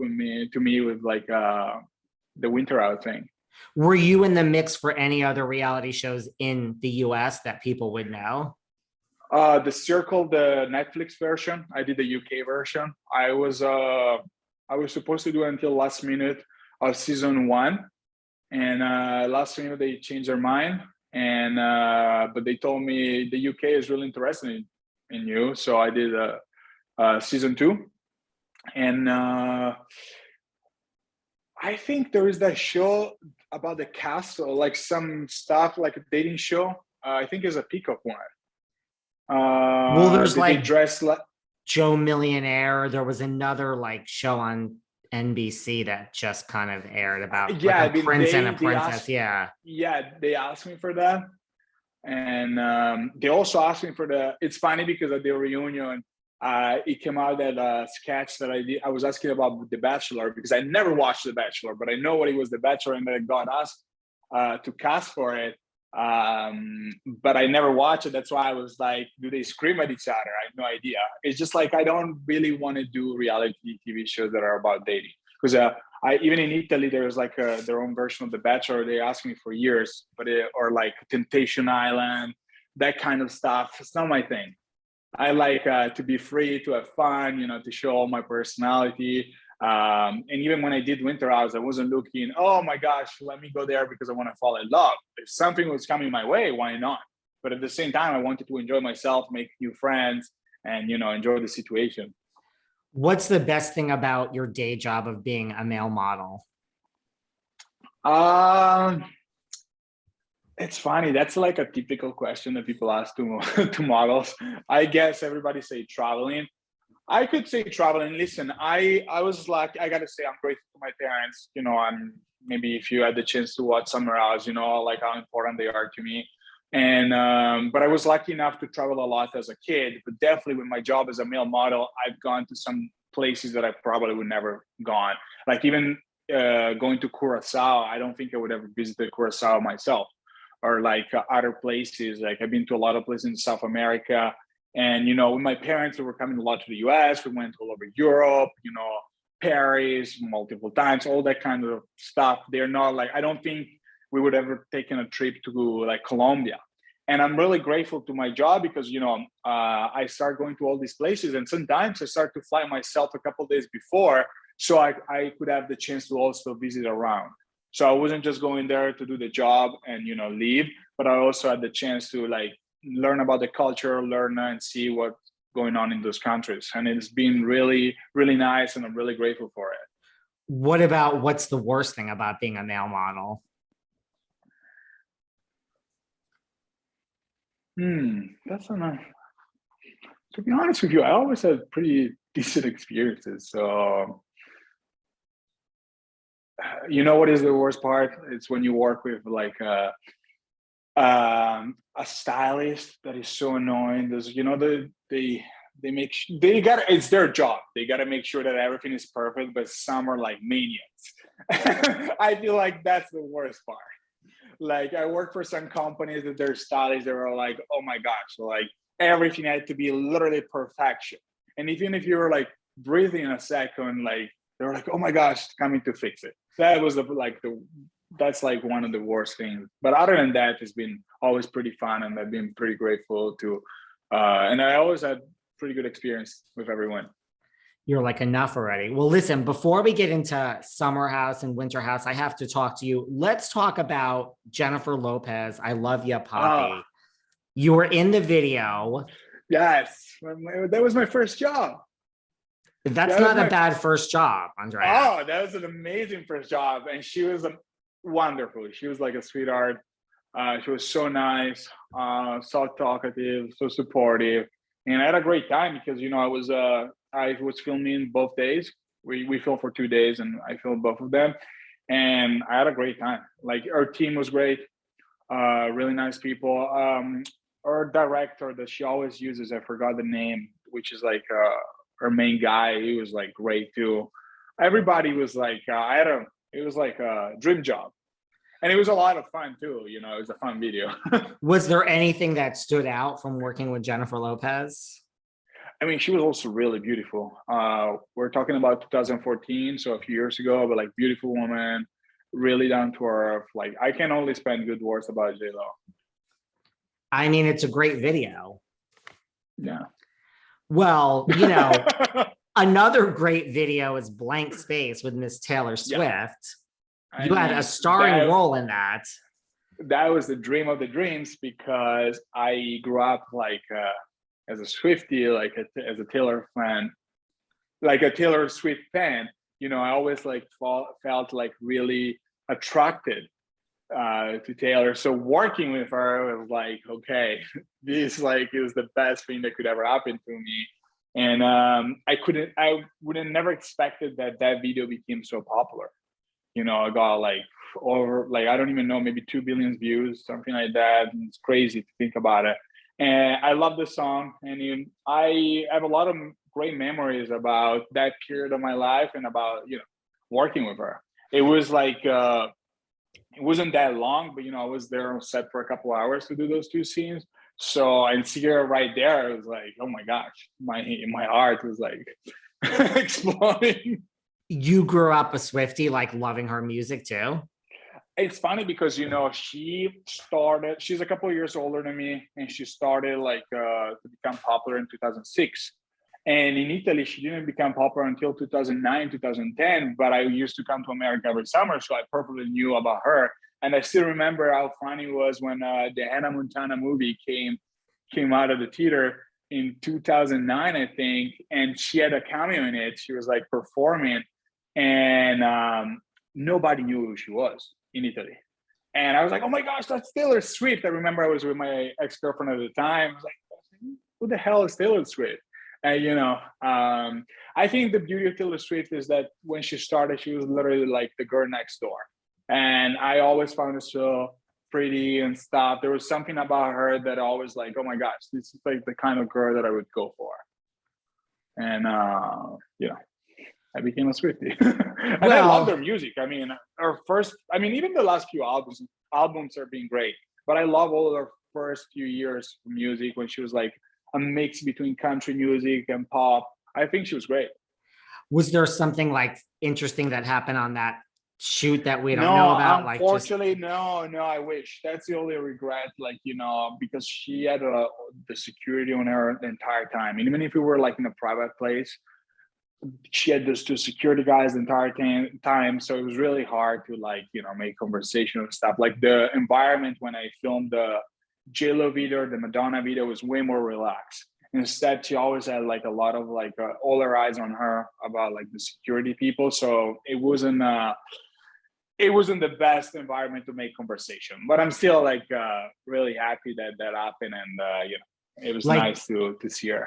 to me with like the Winter House thing. Were you in the mix for any other reality shows in the US that people would know? The Circle, the Netflix version. I did the UK version. I was supposed to do it until last minute of season 1, and last minute they changed their mind. And but they told me the UK is really interested in you, so I did season 2. And I think there is that show about the cast, or like some stuff like a dating show. I think is a Peacock one. Well, there's like dress like Joe Millionaire. There was another like show on NBC that just kind of aired about like a prince and a princess. They asked me for that, and they also asked me for the. It's funny because at the reunion, it came out that sketch that I did. I was asking about The Bachelor because I never watched The Bachelor, but I know what it was, The Bachelor, and that I got asked to cast for it. But I nenever watched it. That's why I was like, do they scream at each other? I have no idea. It's just like I don't really want to do reality TV shows that are about dating, because even in Italy there's like their own version of The Bachelor. They asked me for years, or like Temptation Island, that kind of stuff. It's not my thing. I like to be free, to have fun, to show all my personality. And even when I did Winter House, I wasn't looking, oh my gosh, let me go there because I want to fall in love. If something was coming my way, why not? But at the same time, I wanted to enjoy myself, make new friends, and enjoy the situation. What's the best thing about your day job of being a male model? It's funny. That's like a typical question that people ask to models. I guess everybody say traveling. I could say traveling. Listen, I was like, I gotta say, I'm grateful to my parents. And maybe if you had the chance to watch Summer House, like how important they are to me. And but I was lucky enough to travel a lot as a kid. But definitely with my job as a male model, I've gone to some places that I probably would never gone. Like even going to Curacao, I don't think I would ever visit Curacao myself. Or like other places. Like I've been to a lot of places in South America. And, with my parents, we were coming a lot to the US. We went all over Europe, Paris multiple times, all that kind of stuff. They're not like, I don't think we would ever taken a trip to like Colombia. And I'm really grateful to my job because, I start going to all these places, and sometimes I start to fly myself a couple of days before, so I could have the chance to also visit around. So I wasn't just going there to do the job and, leave, but I also had the chance to like learn about the culture, learn and see what's going on in those countries. And it's been really, really nice, and I'm really grateful for it. What's the worst thing about being a male model? That's enough. To be honest with you, I always had pretty decent experiences. So what is the worst part? It's when you work with like a stylist that is so annoying. There's it's their job. They got to make sure that everything is perfect, but some are like maniacs. I feel like that's the worst part. Like I work for some companies that their stylists, they were like, oh my gosh, like everything had to be literally perfection. And even if you were like breathing a second, like they were like, oh my gosh, coming to fix it. That was that's like one of the worst things. But other than that, it's been always pretty fun, and I've been pretty grateful to, and I always had pretty good experience with everyone. You're like, enough already. Well, listen, before we get into Summer House and Winter House, I have to talk to you. Let's talk about Jennifer Lopez. I Love Ya, Poppy. You were in the video. Yes, that was my first job. That's not a bad first job, Andrea. Oh, that was an amazing first job. And she was wonderful. She was like a sweetheart. She was so nice, so talkative, so supportive. And I had a great time because, I was filming both days. We filmed for 2 days, and I filmed both of them. And I had a great time. Like, our team was great. Really nice people. Our director that she always uses, I forgot the name, which is like her main guy. He was like great too. Everybody was like, it was like a dream job. And it was a lot of fun too. It was a fun video. Was there anything that stood out from working with Jennifer Lopez? I mean, she was also really beautiful. We're talking about 2014, so a few years ago, but like beautiful woman, really down to earth. Like I can only spend good words about JLo. I mean, it's a great video. Yeah. Well, another great video is Blank Space with Miss Taylor Swift. Yeah. You had a starring role in that. That was the dream of the dreams because I grew up like as a Swiftie, like as a Taylor fan, like a Taylor Swift fan. I always like felt like really attracted to Taylor. So working with her was like, okay, this like is the best thing that could ever happen to me. And I would have never expected that video became so popular. I got like over, like, I don't even know, maybe 2 billion views, something like that. And it's crazy to think about it. And I love the song. And I have a lot of great memories about that period of my life and about, working with her. It was like, it wasn't that long, but I was there on set for a couple hours to do those 2 scenes. So and see her right there, it was like, oh my gosh, my heart was like exploding. You grew up a Swiftie, like loving her music too? It's funny because she's a couple of years older than me, and she started like to become popular in 2006. And in Italy, she didn't become popular until 2009, 2010. But I used to come to America every summer, so I perfectly knew about her. And I still remember how funny it was when the Hannah Montana movie came out of the theater in 2009, I think, and she had a cameo in it. She was like performing, and nobody knew who she was in Italy. And I was like, oh my gosh, that's Taylor Swift. I remember I was with my ex-girlfriend at the time. I was like, who the hell is Taylor Swift? And, I think the beauty of Taylor Swift is that when she started, she was literally like the girl next door. And I always found her so pretty and stuff. There was something about her that I always like, oh my gosh, this is like the kind of girl that I would go for. And, I became a Swiftie. And I love their music. I mean, even the last few albums are being great, but I love all of her first few years of music when she was like a mix between country music and pop. I think she was great. Was there something like interesting that happened on that shoot that we don't know about? Unfortunately, no, I wish. That's the only regret, because she had the security on her the entire time. And even if we were like in a private place, she had those 2 security guys the entire time. So it was really hard to make conversation and stuff. Like the environment when I filmed the JLO video, the Madonna video, was way more relaxed. Instead, she always had like a lot of all her eyes on her about like the security people. So it wasn't the best environment to make conversation, but I'm still really happy that happened. And, it was nice to see her.